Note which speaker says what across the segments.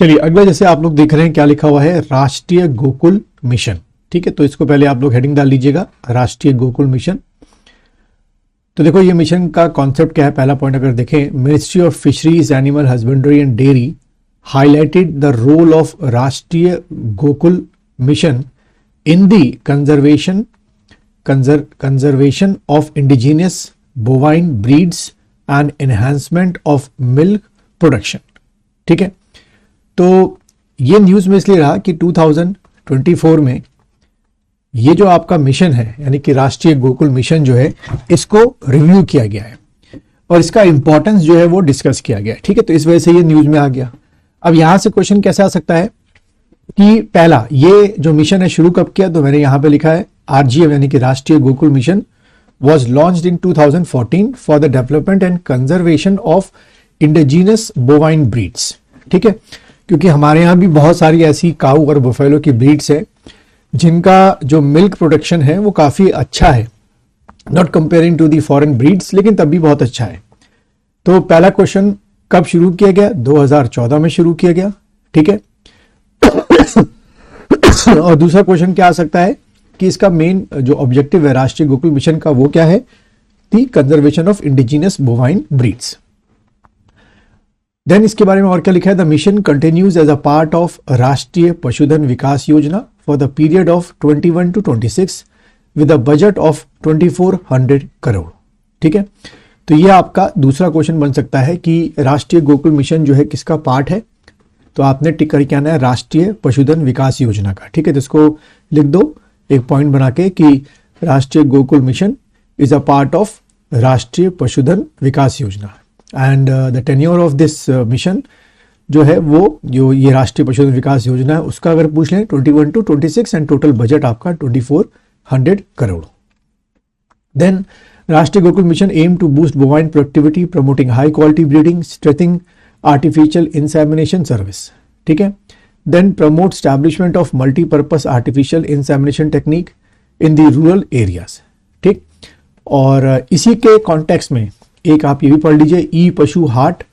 Speaker 1: चलिए अगला, जैसे आप लोग देख रहे हैं क्या लिखा हुआ है, राष्ट्रीय गोकुल मिशन। ठीक है, तो इसको पहले आप लोग हेडिंग डाल लीजिएगा, राष्ट्रीय गोकुल मिशन। तो देखो ये मिशन का कॉन्सेप्ट क्या है। पहला पॉइंट अगर देखें, ministry of fisheries, animal husbandry and dairy highlighted the role of राष्ट्रीय Gokul mission in the conservation of indigenous bovine breeds and enhancement of milk production। ठीक है, तो ये न्यूज़ में इसलिए रहा कि 2024 में ये जो आपका मिशन है, यानी कि राष्ट्रीय गोकुल मिशन जो है, इसको रिव्यू किया गया है और इसका इंपॉर्टेंस जो है वो डिस्कस किया गया है। ठीक है, तो इस वजह से ये न्यूज़ में आ गया। अब यहां से क्वेश्चन कैसे आ सकता है कि पहला, ये जो मिशन है शुरू कब किया, तो मैंने यहां पे लिखा है आरजीएम यानी कि राष्ट्रीय Gokul mission was launched in 2014 for the development and conservation of indigenous bovine breeds. ठीक है, क्योंकि हमारे यहाँ भी बहुत सारी ऐसी काऊ और बुफेलो की ब्रीड्स है जिनका जो मिल्क प्रोडक्शन है वो काफी अच्छा है, not comparing to the foreign breeds, लेकिन तब भी बहुत अच्छा है। तो पहला क्वेश्चन कब शुरू किया गया, 2014 में शुरू किया गया। ठीक है और दूसरा क्वेश्चन क्या आ सकता है कि इसका मेन जो ऑब्जेक्टिव है राष्ट्रीय गोकुल मिशन का वो क्या है, the conservation of indigenous bovine breeds. Then इसके बारे में और क्या लिखा है, the mission continues as a part of Rashtriya Pashudhan Vikas Yojana for the period of 21 to 26 with a budget of 2400 crore. ठीक है, तो ये आपका दूसरा क्वेश्चन बन सकता है कि राष्ट्रीय गोकुल मिशन जो है किसका पार्ट है, तो आपने टिक करके आना है राष्ट्रीय पशुधन विकास योजना का। ठीक है, तो इसको लिख दो एक पॉइंट बना के कि राष्ट्रीय Gokul mission is a part of Rashtriya Pashudhan Vikas योजना and the tenure of this mission जो है वो जो ये राष्ट्रीय पशुधन विकास योजना है उसका अगर पूछ लें 21 to 26 एंड टोटल बजट आपका 2400 crore. Then Rashtriya Gokul mission aim to boost bovine productivity, promoting high quality breeding, strengthening artificial insemination service. ठीक है, then promote establishment of multipurpose artificial insemination technique in the rural areas. ठीक, और इसी के context में एक आप ये भी पढ़ लीजिए, ई पशु हाट,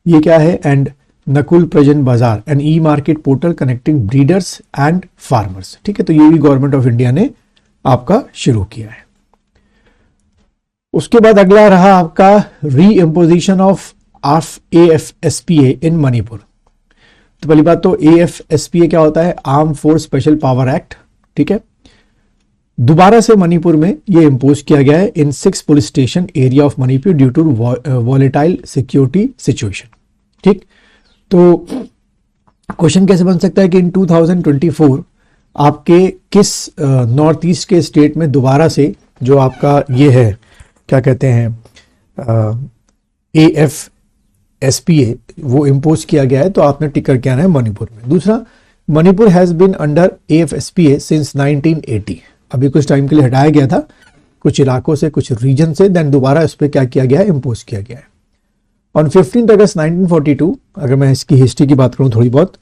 Speaker 1: ये क्या है, एंड नकुल प्रजन बाजार, and E market portal connecting breeders and farmers. ठीक है, तो ये भी गवर्नमेंट ऑफ इंडिया ने आपका शुरू किया है। उसके बाद अगला रहा आपका री इम्पोजिशन ऑफ AFSPA इन मणिपुर। तो पहली बात तो AFSPA क्या होता है, arm force special power act. ठीक है, दोबारा से मणिपुर में ये इम्पोज किया गया है in 6 police station area of Manipur due to volatile security situation. ठीक, तो क्वेश्चन कैसे बन सकता है कि इन 2024 आपके किस नॉर्थ ईस्ट के स्टेट में दोबारा से जो आपका ये है क्या कहते हैं AFSPA वो इम्पोज किया गया है, तो आपने टिक करके आना है मणिपुर में। दूसरा, Manipur has been under AFSPA since 1980। अभी कुछ टाइम के लिए हटाया गया था कुछ इलाकों से, कुछ रीजन से, देन दोबारा इस पर क्या किया गया है, इम्पोज किया गया है। ऑन 15 अगस्त 1942, अगर मैं इसकी हिस्ट्री की बात करूं थोड़ी बहुत,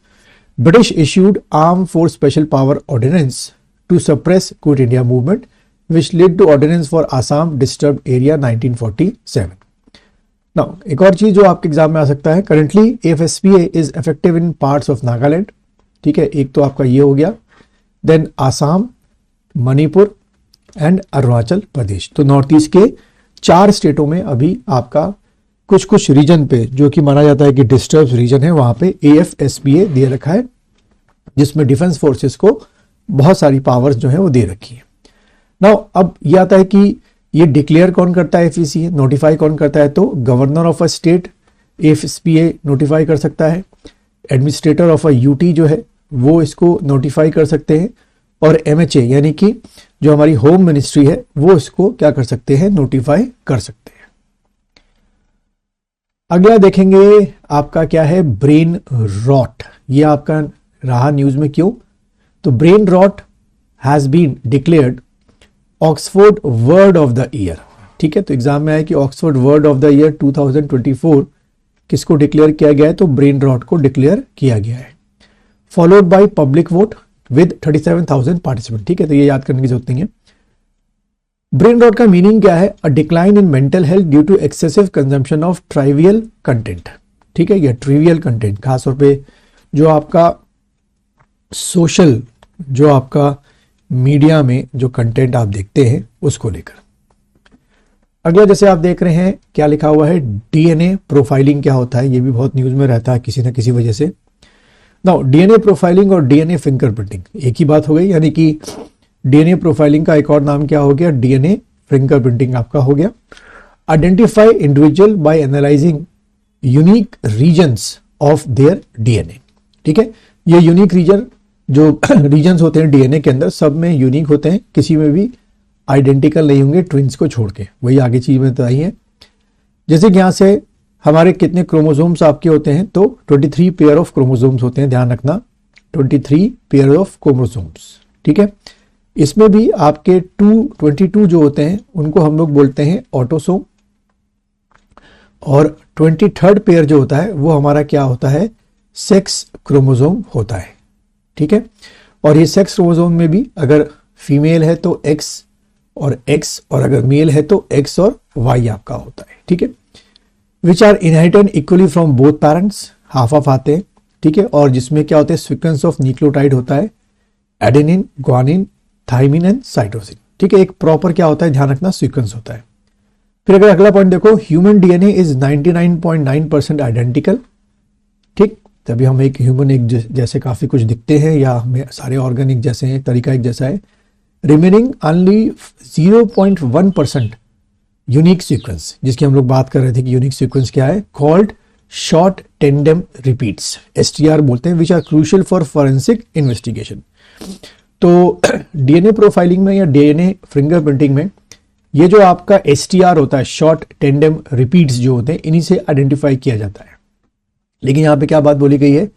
Speaker 1: British issued arm force special power ordinance to suppress quit India movement which led to ordinance for Assam disturbed area 1947। Now, एक और चीज जो आपके एग्जाम में आ सकता है, currently AFSPA is effective in parts of Nagaland। ठीक है, एक तो आपका ये हो गया, देन आसाम, मणिपुर एंड अरुणाचल प्रदेश। तो नॉर्थ ईस्ट के 4 स्टेटों में अभी आपका कुछ कुछ रीजन पे जो कि माना जाता है कि डिस्टर्ब रीजन है, वहां पे AFSPA दे रखा है, जिसमें डिफेंस फोर्सेस को बहुत सारी पावर्स जो है वो दे रखी है। नाउ अब ये आता है कि ये डिक्लेयर कौन करता है, FECA नोटिफाई कौन करता है, तो governor of a state AFSPA notify कर सकता है, एडमिनिस्ट्रेटर ऑफ अ UT जो है वो इसको नोटिफाई कर सकते हैं, और MHA यानी कि जो हमारी होम मिनिस्ट्री है वो इसको क्या कर सकते हैं, नोटिफाई कर सकते हैं। अगला देखेंगे आपका क्या है, ब्रेन रॉट। ये आपका रहा न्यूज में, क्यों, तो brain rot has been declared Oxford word of the year. ठीक है, तो एग्जाम में आया कि Oxford word of the year 2024 किसको डिक्लेयर किया गया है, तो ब्रेन रॉट को डिक्लेयर किया गया है, followed by public vote with 37,000 participant. ठीक है, तो ये याद करने की जरूरत नहीं है। ब्रेन रॉट का मीनिंग क्या है, a decline in mental health due to excessive consumption of trivial content. ठीक है, ये ट्रिवियल कंटेंट, खासतौर पे जो आपका सोशल, जो आपका मीडिया में जो कंटेंट आप देखते हैं उसको लेकर। अगला जैसे आप देख रहे हैं क्या लिखा हुआ है, डीएनए प्रोफाइलिंग क्या होता है, ये भी बहुत न्यूज में रहता है किसी ना किसी वजह से। नाउ डीएनए प्रोफाइलिंग और डीएनए फिंगरप्रिंटिंग एक ही बात हो गई, यानी कि डीएनए प्रोफाइलिंग का एक और नाम क्या हो गया, डीएनए फिंगरप्रिंटिंग आपका हो गया। Identify individual by analysing unique regions of their DNA. ठीक है, ये यूनिक रीजन जो रीजन्स होते हैं डीएनए के अंदर सब में यूनिक होते हैं, किसी में भी आइडेंटिकल नहीं होंगे ट्विंस को छोड़ के, वही आगे चीज में बताई है। जैसे कि यहां से हमारे कितने क्रोमोसोम्स आपके होते हैं, तो 23 पेयर ऑफ क्रोमोसोम्स होते हैं, ध्यान रखना 23 पेयर ऑफ क्रोमोसोम्स। ठीक है, इसमें भी आपके 22 जो होते हैं उनको हम लोग बोलते हैं ऑटोसोम, और 23rd पेयर जो होता है वो हमारा क्या होता है, सेक्स क्रोमोसोम होता है। ठीक है, और ये सेक्स क्रोमोसोम में भी अगर फीमेल है तो एक्स और एक्स, और अगर मेल है तो एक्स और वाई आपका होता है। ठीक है, which are inherited equally from both parents, half of आते हैं। ठीक है, और जिसमें क्या होता है, सीक्वेंस ऑफ न्यूक्लियोटाइड होता है, adenine, guanine, thymine and cytosine. ठीक है, एक प्रॉपर क्या होता है, ध्यान रखना, सीक्वेंस होता है। फिर अगर अगला पॉइंट देखो, ह्यूमन डीएनए इज 99.9% आइडेंटिकल। ठीक, तभी हम एक ह्यूमन एक जैसे काफी कुछ दिखते हैं, या हमें सारे ऑर्गन एक जैसे हैं, तरीका एक जैसा है। रिमेनिंग ओनली 0.1% यूनिक सीक्वेंस, जिसकी हम लोग बात कर रहे थे कि यूनिक सीक्वेंस क्या है, called short tandem repeats, STR बोलते हैं, which are crucial for forensic investigation. तो डीएनए प्रोफाइलिंग में या डीएनए फिंगरप्रिंटिंग में ये जो आपका एसटीआर होता है, शॉर्ट टेंडेम रिपीट्स जो होते हैं, इन्हीं से आइडेंटिफाई किया जाता है। लेकिन यहां पे क्या बात बोली गई है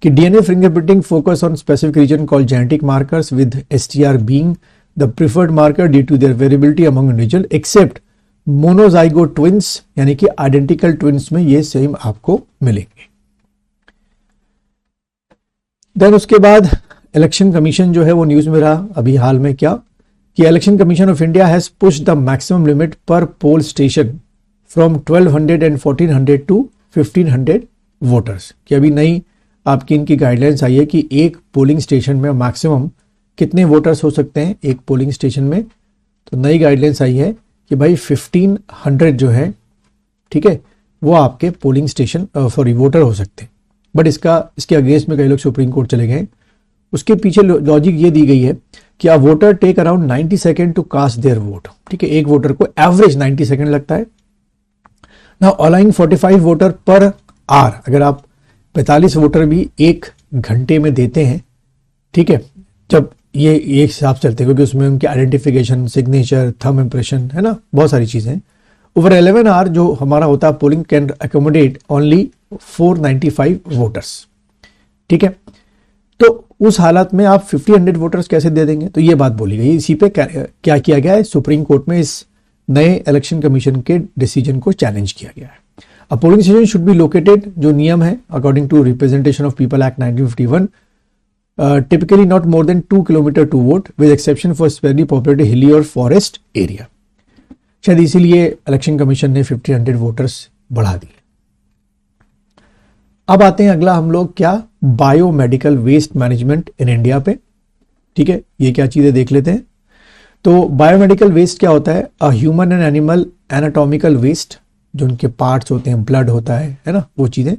Speaker 1: कि DNA fingerprinting focus on specific region called genetic markers with STR being the preferred marker due to their variability among individual except monozygote twins, यानी कि आइडेंटिकल ट्विंस में ये सेम आपको मिलेंगे। देन उसके बाद इलेक्शन कमीशन जो है वो न्यूज में रहा अभी हाल में, क्या कि election commission of India has pushed the maximum limit per poll station from 1200 and 1400 to 1500 voters. कि अभी नई आपकी इनकी गाइडलाइंस आई है कि एक पोलिंग स्टेशन में मैक्सिमम कितने वोटर्स हो सकते हैं एक पोलिंग स्टेशन में। तो नई गाइडलाइंस आई है कि भाई 1500 जो है, ठीक है, वो आपके पोलिंग स्टेशन सॉरी वोटर हो सकते हैं। बट इसके अगेंस्ट में कई लोग सुप्रीम कोर्ट चले गए। उसके पीछे लॉजिक ये दी गई है कि a voter take around 90 second to cast their vote. ठीक है, एक वोटर को एवरेज 90 सेकेंड लगता है। Now allowing 45 voter per hour, अगर आप 45 वोटर भी एक घंटे में देते हैं, ठीक है, जब ये एक हिसाब से चलते हैं क्योंकि उसमें उनकी आइडेंटिफिकेशन, सिग्नेचर, थंब इंप्रेशन है ना, बहुत सारी चीजें। ओवर 11 आवर जो हमारा होता है polling can accommodate only 495 voters. ठीक है, तो उस हालत में आप 1500 वोटर्स कैसे दे देंगे? तो ये बात बोली गई। इसी पे क्या किया गया है, सुप्रीम कोर्ट में इस नए इलेक्शन कमीशन के डिसीजन को चैलेंज किया गया है। A polling station should be located, जो नियम है according to representation of people act 1951, typically not more than 2 kilometre to vote with exception for specially populated hilly और फॉरेस्ट एरिया। शायद इसीलिए इलेक्शन कमीशन ने 1500 वोटर्स बढ़ा दिए। अब आते हैं अगला हम लोग क्या, biomedical waste management in India पे। ठीक है, ये क्या चीजें देख लेते हैं। तो बायोमेडिकल वेस्ट क्या होता है, a human and animal anatomical waste, जो उनके पार्ट्स होते हैं, ब्लड होता है ना, वो चीजें,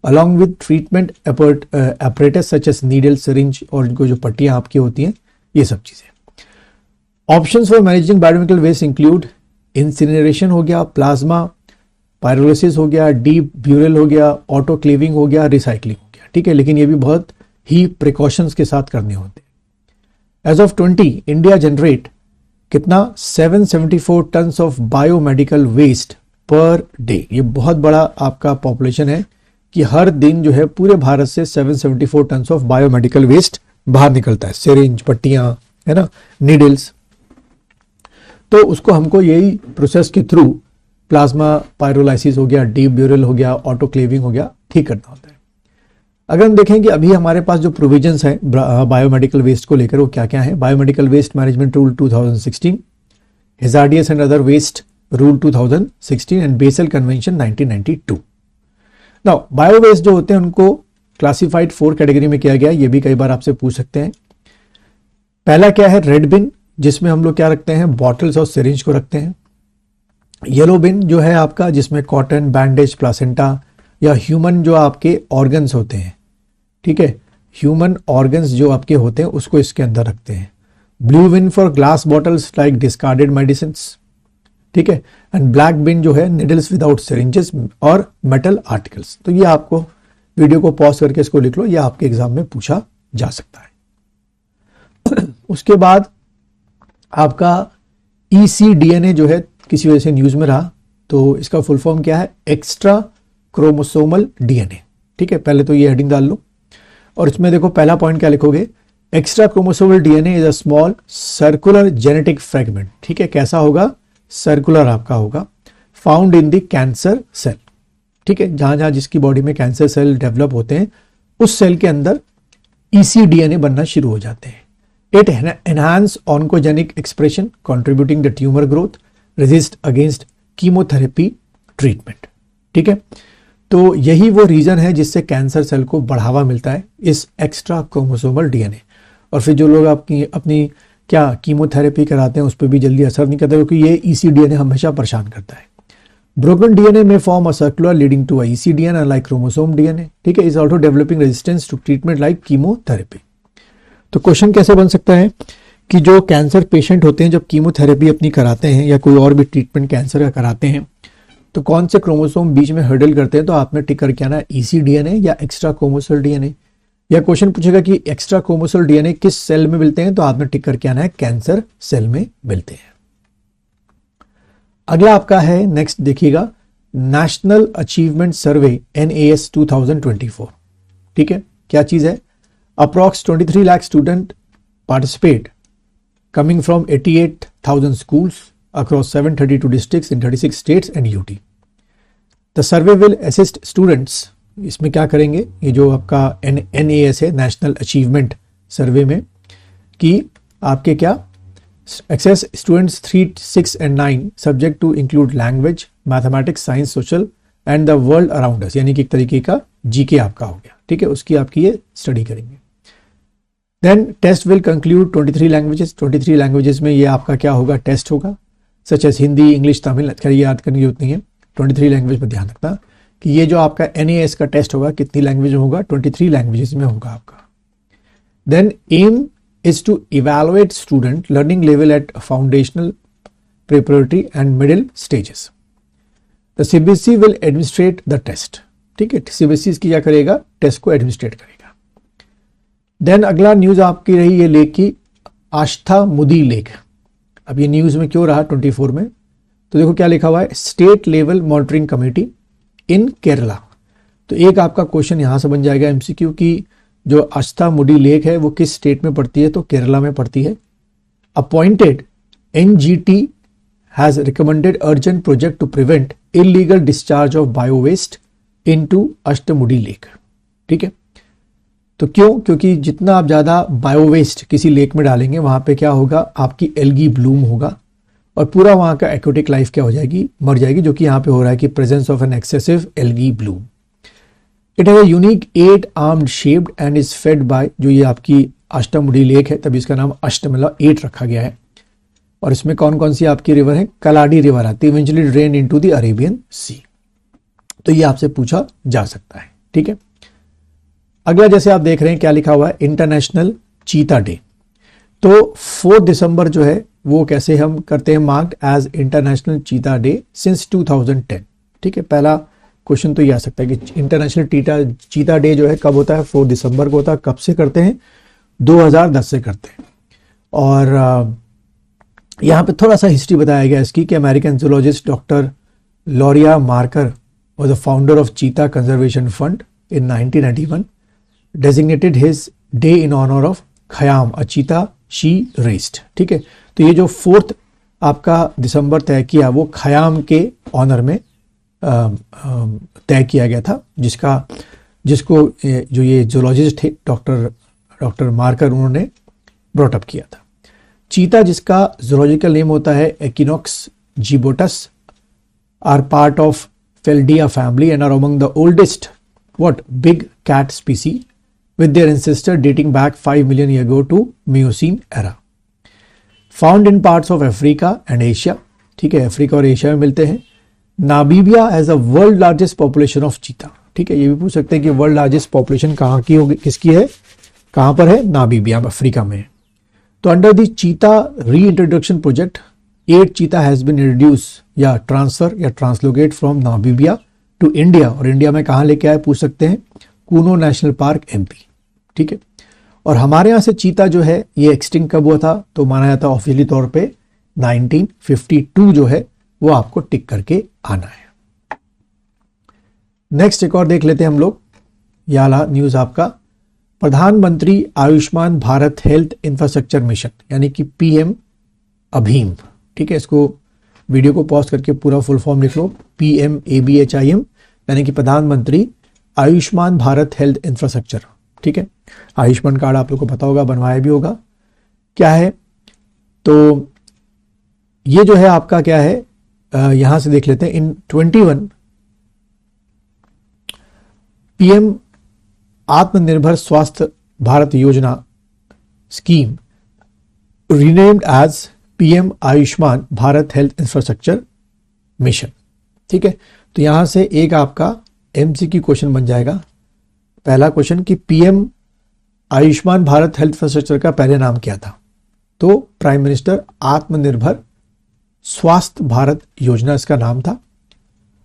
Speaker 1: along with treatment apparatus such as needle, syringe, और इनको जो पट्टियां आपकी होती हैं, ये सब चीजें। Options for managing biomedical waste include incineration हो गया, प्लाज्मा पायरोलिसिस हो गया, डीप ब्यूरल हो गया, ऑटोक्लेविंग हो गया, रिसाइकलिंग हो गया। ठीक है, लेकिन ये भी बहुत ही प्रिकॉशंस के साथ करने होते हैं। एज ऑफ 20 इंडिया जनरेट कितना, 774 ton of biomedical waste per day. ये बहुत बड़ा आपका पॉपुलेशन है कि हर दिन जो है पूरे भारत से 774 टन ऑफ बायोमेडिकल वेस्ट बाहर निकलता है, सिरिंज, पट्टियां, है ना, नीडल्स। तो उसको हमको यही प्रोसेस के थ्रू प्लाज्मा पायरोलाइसिस हो गया, डीप ब्यूरल हो गया, ऑटोक्लेविंग हो गया, ठीक करना होता है। अगर हम देखें कि अभी हमारे पास जो प्रोविजंस है बायोमेडिकल वेस्ट को लेकर, वो क्या क्या है। Biomedical waste management rule 2016, hazardous and other waste rule 2016 and Basel convention 1992। Now bio waste जो होते हैं उनको क्लासिफाइड 4 कैटेगरी में किया गया, ये भी कई बार आपसे पूछ सकते हैं। पहला क्या है, रेड बिन, जिसमें हम लोग क्या रखते हैं, बॉटल्स और सिरिंज को रखते हैं। येलो बिन जो है आपका, जिसमें कॉटन, बैंडेज, प्लासेंटा या ह्यूमन जो आपके ऑर्गन्स होते हैं, ठीक है, ह्यूमन ऑर्गन्स जो आपके होते हैं उसको इसके अंदर रखते हैं। Blue been for glass bottles like discarded medicine, ठीक है, एंड ब्लैक बिन जो है निडल्स विदाउट सिरिंजेस और मेटल आर्टिकल्स। तो ये आपको वीडियो को पॉज करके इसको लिख लो, ये आपके एग्जाम में पूछा जा सकता है। उसके बाद आपका ECDNA जो है किसी वजह से न्यूज में रहा, तो इसका फुल फॉर्म क्या है, एक्स्ट्रा क्रोमोसोमल DNA, ठीक है, पहले तो ये हेडिंग डाल लो। और इसमें देखो पहला पॉइंट क्या लिखोगे, extra chromosomal DNA is a small circular genetic fragment, ठीक है, कैसा होगा, सर्कुलर आपका होगा, found in the cancer cell, ठीक है, जहां जहां जिसकी बॉडी में कैंसर सेल डेवलप होते हैं उस सेल के अंदर ECDNA बनना शुरू हो जाते हैं। It enhance oncogenic expression contributing the tumour growth, resist against chemotherapy treatment, ठीक है। तो यही वो रीजन है जिससे कैंसर सेल को बढ़ावा मिलता है, इस एक्स्ट्रा क्रोमोसोमल DNA। और फिर जो लोग आपकी अपनी क्या कीमोथेरेपी कराते हैं उस पर भी जल्दी असर नहीं करता, क्योंकि ये ECDNA हमेशा परेशान करता है। ब्रोकन DNA में form a circular leading to ECDNA like chromosome DNA, ठीक है, is also developing resistance to treatment like chemotherapy. तो क्वेश्चन कैसे बन सकता है कि जो कैंसर पेशेंट होते हैं जब कीमोथेरेपी अपनी कराते हैं या कोई और भी ट्रीटमेंट कैंसर का कराते हैं, तो कौन से क्रोमोसोम बीच में हर्डल करते हैं, तो आपने टिक करके आना ECDNA या एक्स्ट्रा क्रोमोसोमल DNA। या क्वेश्चन पूछेगा कि एक्स्ट्रा क्रोमोसोमल DNA किस सेल में मिलते हैं, तो आपने टिक करके आना है कैंसर सेल में मिलते हैं। अगला आपका है, नेक्स्ट देखिएगा, नेशनल अचीवमेंट सर्वे NAS 2024, ठीक है, क्या चीज है, approx 23 lakh student participate coming from 88,000 schools across 732 districts in 36 states and UT. The survey will assist students, इसमें क्या करेंगे, ये जो आपका NAS है, नेशनल अचीवमेंट सर्वे में, कि आपके क्या access students 3, 6 and 9 subject to include language, mathematics, science, social and the world around us, यानी कि एक तरीके का GK आपका हो गया, ठीक है, उसकी आपकी ये स्टडी करेंगे। Then test will conclude 23 languages, 23 languages में ये आपका क्या होगा, टेस्ट होगा, such as Hindi, English, Tamil, खैर ये याद करने की जरूरत नहीं है, 23 लैंग्वेज पर ध्यान रखना कि ये जो आपका NAS का टेस्ट होगा कितनी लैंग्वेज में होगा, 23 लैंग्वेजेस में होगा आपका। Then aim is to evaluate student learning level at foundational, preparatory and middle stages. The CBSE will administrate the test, ठीक है, CBSE इसकी क्या करेगा, टेस्ट को एडमिनिस्ट्रेट करेगा। देन अगला न्यूज आपकी रही ये लेख की, आस्था मुदी लेख। अब ये न्यूज में क्यों रहा 24 में, तो देखो क्या लिखा हुआ है, स्टेट लेवल मॉनिटरिंग कमेटी इन केरला। तो एक आपका क्वेश्चन यहां से बन जाएगा MCQ की, जो आस्था मुदी लेक है वो किस स्टेट में पड़ती है, तो केरला में पड़ती है। Appointed NGT has recommended urgent project to prevent illegal discharge of bio waste into Ashtamudi lake, ठीक है। तो क्यों, क्योंकि जितना आप ज्यादा बायो वेस्ट किसी लेक में डालेंगे वहां पे क्या होगा, आपकी एल्गी ब्लूम होगा और पूरा वहां का एक्वेटिक लाइफ क्या हो जाएगी, मर जाएगी, जो कि यहां पे हो रहा है कि presence of an excessive algae Bloom. It has a unique 8 armed shaped and is fed by, जो ये आपकी अष्टमुडी लेक है तभी इसका नाम अष्ट मतलब 8 रखा गया है। और इसमें कौन कौन सी आपकी रिवर है, कलाडी रिवर आती है, eventually drain into the Arabian sea. तो ये आपसे पूछा जा सकता है, ठीक है। अगला जैसे आप देख रहे हैं क्या लिखा हुआ है, इंटरनेशनल चीता डे। तो 4 दिसंबर जो है वो कैसे हम करते हैं मार्क्ड एज इंटरनेशनल चीता डे सिंस 2010, ठीक है। पहला क्वेश्चन तो ये आ सकता है कि इंटरनेशनल चीता डे जो है कब होता है, 4 दिसंबर को होता है, कब से करते हैं, 2010 से करते हैं। और यहाँ पे थोड़ा सा हिस्ट्री बताया गया इसकी कि American zoologist doctor Laurie Marker was the founder of cheetah conservation fund in 1991, designated his day in honor of Khayam, a cheetah she raised, ठीक है। तो ये जो 4 आपका दिसंबर तय किया वो खयाम के ऑनर में तय किया गया था, जिसको जो ये जूलॉजिस्ट थे डॉक्टर मार्कर, उन्होंने ब्रॉट अप किया था। चीता जिसका जूलॉजिकल नेम होता है Acinonyx jubatus, are part of Felidae family and are among the oldest what big cat species with their ancestor dating back 5 million years ago to Miocene era. Found in parts of Africa and Asia, ठीक है, Africa और Asia में मिलते हैं. Namibia has a world largest population of चीता. ठीक है, ये भी पूछ सकते हैं कि वर्ल्ड लार्जेस्ट पॉपुलेशन कहाँ की होगी, किसकी है, कहाँ पर है, नामीबिया, अफ्रीका में है. तो अंडर द चीता री introduction project 8 cheetah has been introduce या ट्रांसफर या translocate from Namibia to India. और इंडिया में कहाँ लेके आए पूछ सकते हैं, कूनो नेशनल पार्क एमपी. ठीक है, और हमारे यहाँ से चीता जो है ये एक्सटिंक्ट कब हुआ था, तो माना जाता है ऑफिशियली तौर पे 1952 जो है वो आपको टिक करके आना है. नेक्स्ट एक और देख लेते हैं हम लोग. ये वाला न्यूज आपका, प्रधानमंत्री Ayushman Bharat health infrastructure mission यानी कि पीएम अभीम. ठीक है, इसको वीडियो को पॉज करके पूरा फुल फॉर्म लिख लो, PMABHIM यानी कि प्रधानमंत्री आयुष्मान भारत हेल्थ इंफ्रास्ट्रक्चर. ठीक है, आयुष्मान कार्ड आप लोग को पता होगा, बनवाया भी होगा. क्या है, तो ये जो है आपका क्या है, यहां से देख लेते हैं. इन 21 पीएम आत्मनिर्भर Swasthya Bharat Yojana scheme renamed as PM Ayushman Bharat health infrastructure mission. ठीक है, तो यहां से एक आपका MCQ क्वेश्चन बन जाएगा. पहला क्वेश्चन कि PM Ayushman Bharat health infrastructure का पहले नाम क्या था, तो प्राइम मिनिस्टर आत्मनिर्भर स्वास्थ्य भारत योजना इसका नाम था.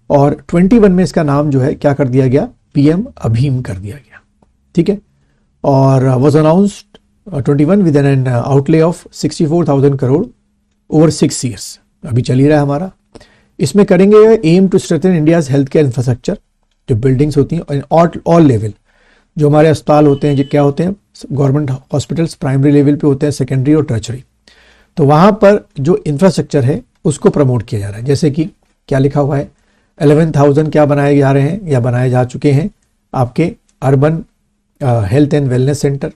Speaker 1: और 21 में इसका नाम जो है क्या कर दिया गया, पीएम अभीम कर दिया गया. ठीक है, और was announced 21 with an outlay of 64,000 crore over 6 years. अभी चल ही रहा है हमारा. इसमें करेंगे aim to strengthen India's health care infrastructure. जो बिल्डिंग्स होती हैं ऑल लेवल, जो हमारे अस्पताल होते हैं, जो क्या होते हैं, गवर्नमेंट हॉस्पिटल्स प्राइमरी लेवल पे होते हैं, सेकेंडरी और टर्चरी, तो वहां पर जो इंफ्रास्ट्रक्चर है उसको प्रमोट किया जा रहा है. जैसे कि क्या लिखा हुआ है, 11,000 क्या बनाए जा रहे हैं या बनाए जा चुके हैं आपके urban health and wellness centre.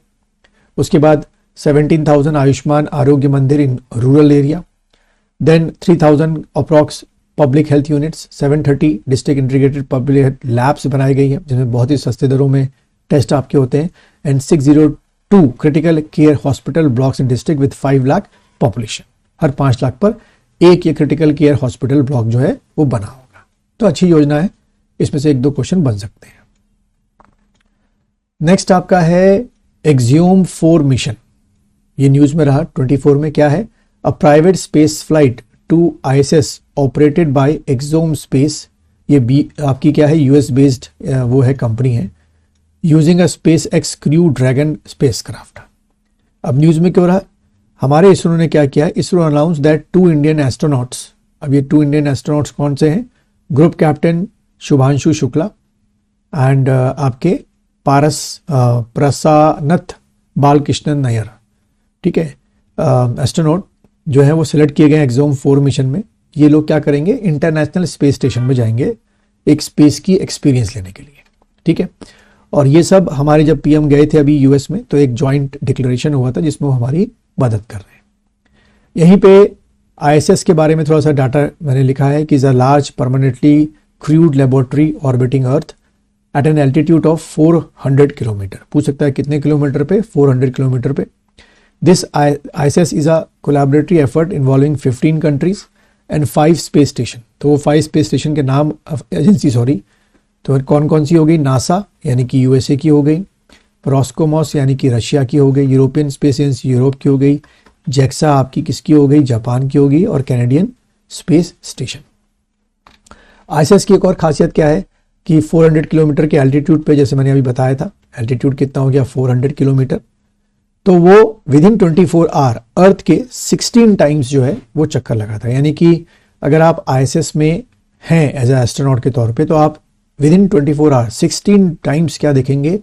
Speaker 1: उसके बाद 17,000 Ayushman Arogya Mandir in rural area. Then 3,000 approx public health units, 730 district integrated public health labs बनाई गई हैं जिसमें बहुत ही सस्ते दरों में टेस्ट आपके होते हैं. And 602 critical care hospital blocks in district with 5 lakh population. हर 5 लाख पर एक ये क्रिटिकल केयर हॉस्पिटल ब्लॉक जो है वो बना होगा. तो अच्छी योजना है, इसमें से 1-2 क्वेश्चन बन सकते हैं. नेक्स्ट आपका है एक्सियोम 4 मिशन. ये न्यूज में रहा. 24 में क्या है, a private space flight to ISS operated by Axiom Space. ये आपकी क्या है, US बेस्ड वो है, कंपनी है, using a SpaceX crew dragon spacecraft. अब न्यूज में क्यों रहा, हमारे इसरो ने क्या किया, ISRO announce that 2 Indian astronauts. अब ये 2 इंडियन एस्ट्रोनॉट्स कौन से हैं, group captain Shubhanshu Shukla and आपके प्रसानथ बालकृष्णन नायर. ठीक है, एस्ट्रोनॉट जो है वो सिलेक्ट किए गए एक्सियोम 4 मिशन में. ये लोग क्या करेंगे, इंटरनेशनल स्पेस स्टेशन में जाएंगे एक स्पेस की एक्सपीरियंस लेने के लिए. ठीक है, और ये सब हमारे जब पीएम गए थे अभी US में, तो एक जॉइंट डिक्लेरेशन हुआ था जिसमें वो हमारी मदद कर रहे हैं. यहीं पे ISS के बारे में थोड़ा सा डाटा मैंने लिखा है कि is a large permanently crewed laboratory orbiting Earth at an altitude of 400 kilometre. पूछ सकता है कितने किलोमीटर पे, 400 किलोमीटर पे. This ISS is a collaborative effort involving 15 countries and 5 space station. तो वो 5 स्पेस स्टेशन के नाम, एजेंसी सॉरी, तो कौन कौन सी हो गई, नासा यानी कि USA की हो गई, रोस्कोमॉस यानी कि रशिया की हो गई, यूरोपियन स्पेस एजेंसी यूरोप की हो गई, जेक्सा आपकी किसकी हो गई, जापान की होगी, और कैनेडियन स्पेस स्टेशन. ISS की एक और खासियत क्या है कि 400 किलोमीटर के एल्टीट्यूड पे, जैसे मैंने अभी बताया था, एल्टीट्यूड कितना हो गया, 400 किलोमीटर, तो वो विद इन 24 आवर अर्थ के 16 टाइम्स जो है वो चक्कर लगाता है. यानी कि अगर आप ISS में हैं एज ए एस्ट्रोनॉट के तौर पे, तो आप विद इन 24 आवर 16 टाइम्स क्या देखेंगे,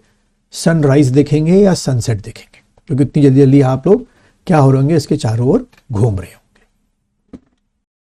Speaker 1: सनराइज देखेंगे या सनसेट देखेंगे, क्योंकि इतनी जल्दी जल्दी आप लोग क्या हो रहे होंगे, इसके चारों ओर घूम रहे हो.